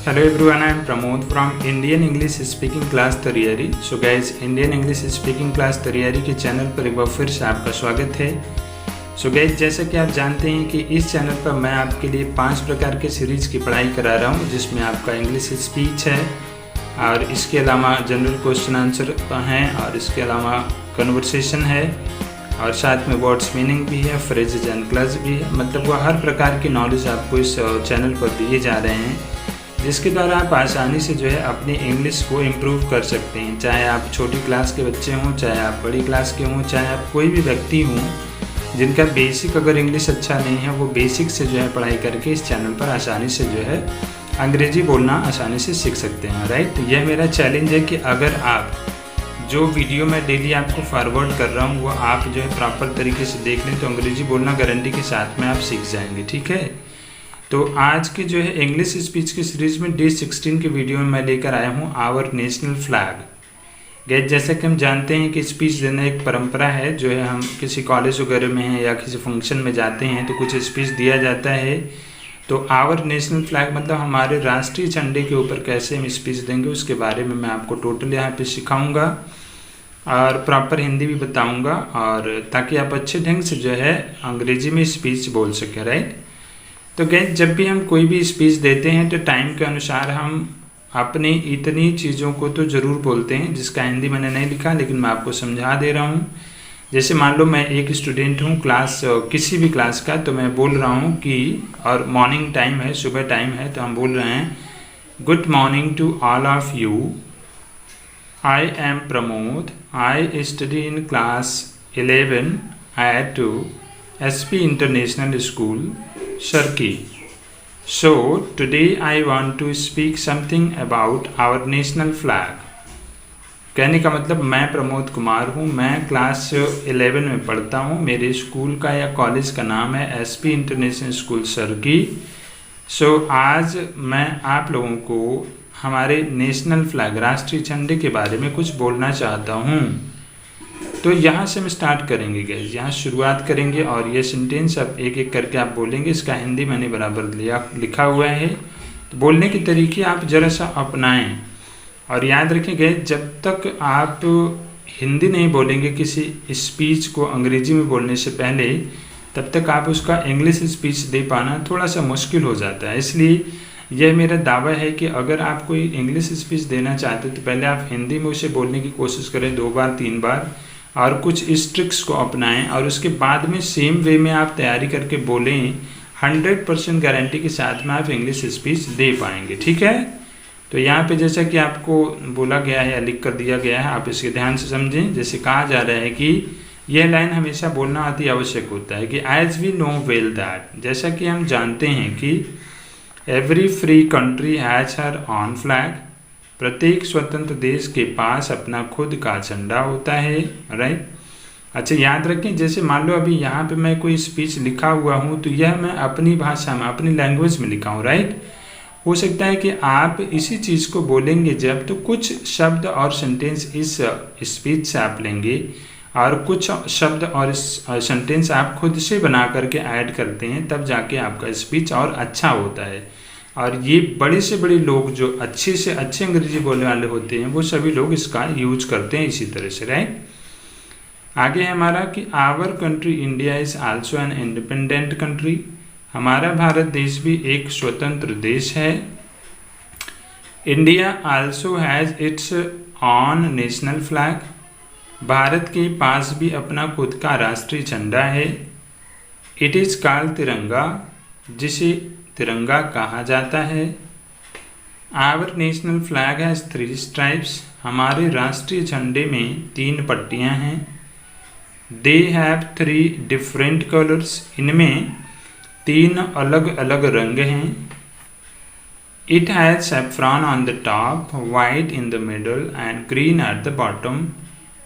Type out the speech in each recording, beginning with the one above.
Hello everyone, I am Pramod from Indian English Speaking Class Tariyari. So guys, Indian English Speaking Class Tariyari के channel पर एक बार फिर से आपका स्वागत है. So guys, जैसा कि आप जानते हैं कि इस चैनल पर मैं आपके लिए 5 प्रकार के सीरीज़ की पढ़ाई करा रहा हूँ, जिसमें आपका इंग्लिश स्पीच है और इसके अलावा जनरल क्वेश्चन आंसर हैं और इसके अलावा कन्वर्सेशन है और साथ में वर्ड्स मीनिंग भी है, फ्रेजेज एंड क्लच भी है. मतलब वो हर प्रकार की नॉलेज आपको इस चैनल पर दिए जा रहे हैं, जिसके द्वारा आप आसानी से जो है अपनी इंग्लिश को इम्प्रूव कर सकते हैं. चाहे आप छोटी क्लास के बच्चे हों, चाहे आप बड़ी क्लास के हों, चाहे आप कोई भी व्यक्ति हों जिनका बेसिक अगर इंग्लिश अच्छा नहीं है, वो बेसिक से जो है पढ़ाई करके इस चैनल पर आसानी से जो है अंग्रेजी बोलना आसानी से सीख सकते हैं. राइट, तो यह मेरा चैलेंज है कि अगर आप जो वीडियो मैं डेली आपको फॉरवर्ड कर रहा हूँ वो आप जो है प्रॉपर तरीके से देख लें तो अंग्रेजी बोलना गारंटी के साथ में आप सीख जाएंगे. ठीक है, तो आज के जो है इंग्लिश स्पीच की सीरीज़ में डे 16 के वीडियो में मैं लेकर आया हूँ आवर नेशनल फ्लैग. गैस, जैसा कि हम जानते हैं कि स्पीच देना एक परंपरा है, जो है हम किसी कॉलेज वगैरह में हैं या किसी फंक्शन में जाते हैं तो कुछ स्पीच दिया जाता है. तो आवर नेशनल फ्लैग मतलब हमारे राष्ट्रीय झंडे के ऊपर कैसे हम स्पीच देंगे उसके बारे में मैं आपको टोटल यहाँ पे सिखाऊंगा और प्रॉपर हिंदी भी बताऊंगा, और ताकि आप अच्छे ढंग से जो है अंग्रेजी में स्पीच बोल सकें. राइट, तो गैस, जब भी हम कोई भी स्पीच देते हैं तो टाइम के अनुसार हम अपनी इतनी चीज़ों को तो ज़रूर बोलते हैं, जिसका हिंदी मैंने नहीं लिखा लेकिन मैं आपको समझा दे रहा हूँ. जैसे मान लो मैं एक स्टूडेंट हूँ क्लास किसी भी क्लास का, तो मैं बोल रहा हूँ कि, और मॉर्निंग टाइम है, सुबह टाइम है, तो हम बोल रहे हैं good morning to all of you, I am Pramod, I study in class 11 at SP International School, Sharki. So today I want to speak something about our national flag. कहने का मतलब मैं प्रमोद कुमार हूँ, मैं क्लास 11 में पढ़ता हूँ, मेरे स्कूल का या कॉलेज का नाम है SP इंटरनेशनल स्कूल सरकी. सो आज मैं आप लोगों को हमारे नेशनल फ्लैग राष्ट्रीय झंडे के बारे में कुछ बोलना चाहता हूँ. तो यहाँ से हम स्टार्ट करेंगे गैस, यहाँ शुरुआत करेंगे और ये सेंटेंस अब एक एक करके आप बोलेंगे. इसका हिंदी मैंने बराबर लिखा हुआ है, तो बोलने के तरीके आप ज़रा सा अपनाएं और याद रखें गैस, जब तक आप हिंदी नहीं बोलेंगे किसी स्पीच को अंग्रेजी में बोलने से पहले, तब तक आप उसका इंग्लिश स्पीच दे पाना थोड़ा सा मुश्किल हो जाता है. इसलिए यह मेरा दावा है कि अगर आप कोई इंग्लिश स्पीच देना चाहते हो तो पहले आप हिंदी में उसे बोलने की कोशिश करें 2 बार 3 बार और कुछ इस ट्रिक्स को अपनाएं, और उसके बाद में सेम वे में आप तैयारी करके बोलें. 100% गारंटी के साथ में आप इंग्लिश स्पीच दे पाएंगे. ठीक है, तो यहाँ पे जैसा कि आपको बोला गया है या लिख कर दिया गया है, आप इसके ध्यान से समझें. जैसे कहा जा रहा है कि यह लाइन हमेशा बोलना अति आवश्यक होता है कि as we know well that, जैसा कि हम जानते हैं कि every free country has her own flag, प्रत्येक स्वतंत्र देश के पास अपना खुद का झंडा होता है. राइट, अच्छा याद रखें, जैसे मान लो अभी यहाँ पे मैं कोई स्पीच लिखा हुआ हूँ तो यह मैं अपनी भाषा में अपनी लैंग्वेज में लिखा हूँ. राइट, हो सकता है कि आप इसी चीज़ को बोलेंगे जब, तो कुछ शब्द और सेंटेंस इस स्पीच से आप लेंगे और कुछ शब्द और सेंटेंस आप खुद से बना करके ऐड करते हैं, तब जाके आपका स्पीच और अच्छा होता है. और ये बड़े से बड़े लोग जो अच्छे से अच्छे अंग्रेजी बोलने वाले होते हैं वो सभी लोग इसका यूज करते हैं इसी तरह से. राइट, आगे है हमारा कि our country India is also an independent country, हमारा भारत देश भी एक स्वतंत्र देश है. India also has its own national flag, Bharat के पास भी अपना खुद का राष्ट्रीय झंडा है. इट इज़ कॉल्ड तिरंगा, जिसे तिरंगा कहा जाता है. Our national flag has 3 stripes, हमारे राष्ट्रीय झंडे में 3 पट्टियां हैं. दे हैव 3 डिफरेंट कलर्स, इनमें 3 अलग अलग रंग हैं. It has saffron on the top, white in the middle and green at the bottom,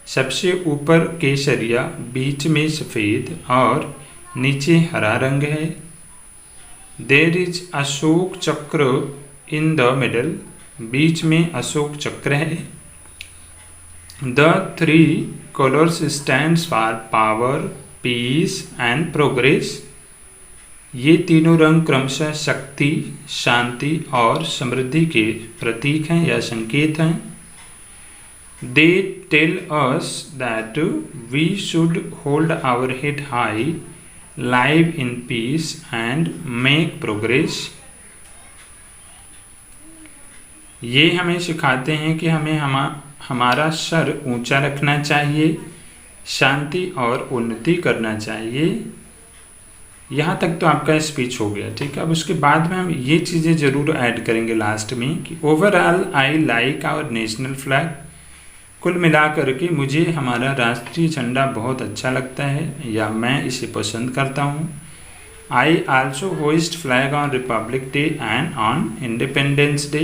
सबसे ऊपर केसरिया, बीच में सफ़ेद और नीचे हरा रंग है. देयर इज अशोक चक्र इन द मिडल, बीच में अशोक चक्र है. The 3 colours stand for power, peace and progress, ये तीनों रंग क्रमशः शक्ति, शांति और समृद्धि के प्रतीक हैं या संकेत हैं। They tell us that we should hold our head high, live in peace and make progress. ये हमें सिखाते हैं कि हमें हमारा सर ऊंचा रखना चाहिए, शांति और उन्नति करना चाहिए। यहाँ तक तो आपका स्पीच हो गया, ठीक है। अब उसके बाद में हम ये चीज़ें ज़रूर ऐड करेंगे लास्ट में कि overall I like our national flag. कुल मिला करके मुझे हमारा राष्ट्रीय झंडा बहुत अच्छा लगता है या मैं इसे पसंद करता हूँ। I also hoist flag on Republic day and on independence day.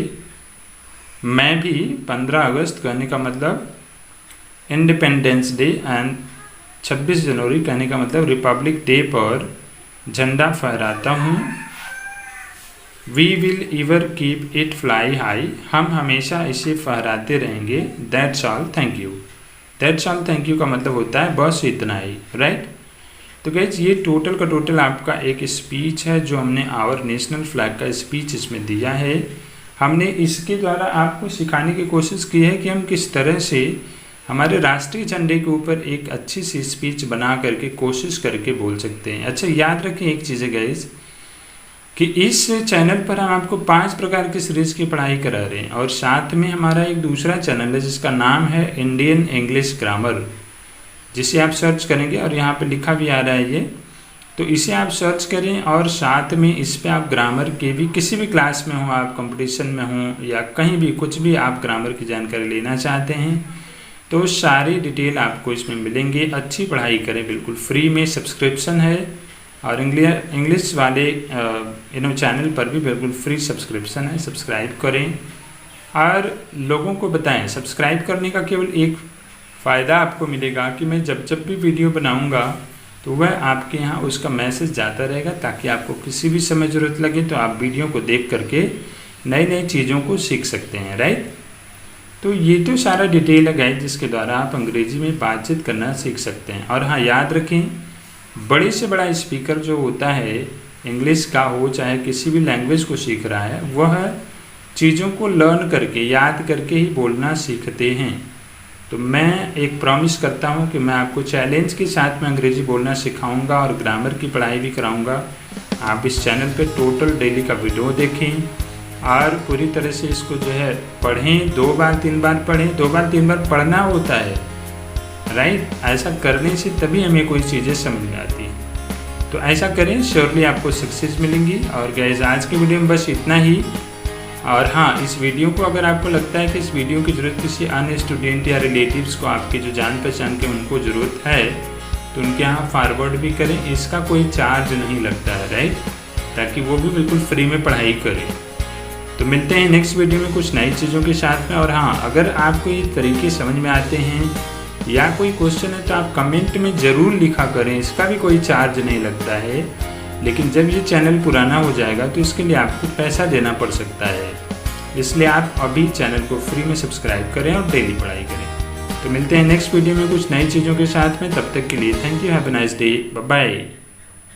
मैं भी 15 अगस्त कहने का मतलब इंडिपेंडेंस डे एंड 26 जनवरी कहने का मतलब रिपब्लिक डे पर झंडा फहराता हूँ। We will ever keep it fly high. हम हमेशा इसे फहराते रहेंगे। That's all thank you. That's all thank you का मतलब होता है बस इतना ही, राइट। तो गाइस ये टोटल का टोटल आपका एक स्पीच है जो हमने आवर नेशनल फ्लैग का स्पीच इसमें दिया है। हमने इसके द्वारा आपको सिखाने की कोशिश की है कि हम किस तरह से हमारे राष्ट्रीय झंडे के ऊपर एक अच्छी सी स्पीच बना करके कोशिश करके बोल सकते हैं। अच्छा याद रखें एक चीज़ है गाइस कि इस चैनल पर हम आपको 5 प्रकार की सीरीज़ की पढ़ाई करा रहे हैं और साथ में हमारा एक दूसरा चैनल है जिसका नाम है इंडियन इंग्लिश ग्रामर, जिसे आप सर्च करेंगे और यहाँ पे लिखा भी आ रहा है ये, तो इसे आप सर्च करें और साथ में इस पे आप ग्रामर के भी किसी भी क्लास में हो, आप कंपटीशन में हो या कहीं भी कुछ भी आप ग्रामर की जानकारी लेना चाहते हैं तो सारी डिटेल आपको इसमें मिलेंगे। अच्छी पढ़ाई करें, बिल्कुल फ्री में सब्सक्रिप्शन है और इंग्लिश वाले चैनल पर भी बिल्कुल फ्री सब्सक्रिप्शन है। सब्सक्राइब करें और लोगों को बताएं। सब्सक्राइब करने का केवल एक फ़ायदा आपको मिलेगा कि मैं जब भी वीडियो बनाऊंगा तो वह आपके यहाँ उसका मैसेज जाता रहेगा ताकि आपको किसी भी समय ज़रूरत लगे तो आप वीडियो को देख करके नई नई चीज़ों को सीख सकते हैं, राइट। तो ये तो सारा डिटेल है गाइस जिसके द्वारा आप अंग्रेजी में बातचीत करना सीख सकते हैं। और हाँ याद रखें, बड़े से बड़ा स्पीकर जो होता है इंग्लिश का हो चाहे किसी भी लैंग्वेज को सीख रहा है, वह चीज़ों को लर्न करके याद करके ही बोलना सीखते हैं। तो मैं एक प्रॉमिस करता हूँ कि मैं आपको चैलेंज के साथ में अंग्रेजी बोलना सिखाऊंगा और ग्रामर की पढ़ाई भी कराऊंगा। आप इस चैनल पे टोटल डेली का वीडियो देखें और पूरी तरह से इसको जो है पढ़ें। 2 बार 3 बार पढ़ें, 2 बार 3 बार पढ़ना होता है, राइट। ऐसा करने से तभी हमें कोई चीज़ें समझ में आती हैं। तो ऐसा करें, श्योरली आपको सक्सेस मिलेंगी। और गाइस आज के वीडियो में बस इतना ही। और हाँ, इस वीडियो को अगर आपको लगता है कि इस वीडियो की ज़रूरत किसी अन्य स्टूडेंट या रिलेटिव्स को, आपके जो जान पहचान के उनको ज़रूरत है, तो उनके यहाँ फॉरवर्ड भी करें। इसका कोई चार्ज नहीं लगता है, राइट, ताकि वो भी बिल्कुल फ्री में पढ़ाई करें। तो मिलते हैं नेक्स्ट वीडियो में कुछ नई चीज़ों के साथ में। और हाँ, अगर आपको ये तरीके समझ में आते हैं या कोई क्वेश्चन है तो आप कमेंट में ज़रूर लिखा करें। इसका भी कोई चार्ज नहीं लगता है, लेकिन जब ये चैनल पुराना हो जाएगा तो इसके लिए आपको पैसा देना पड़ सकता है। इसलिए आप अभी चैनल को फ्री में सब्सक्राइब करें और डेली पढ़ाई करें। तो मिलते हैं नेक्स्ट वीडियो में कुछ नई चीज़ों के साथ में। तब तक के लिए thank you, have a nice day, bye bye.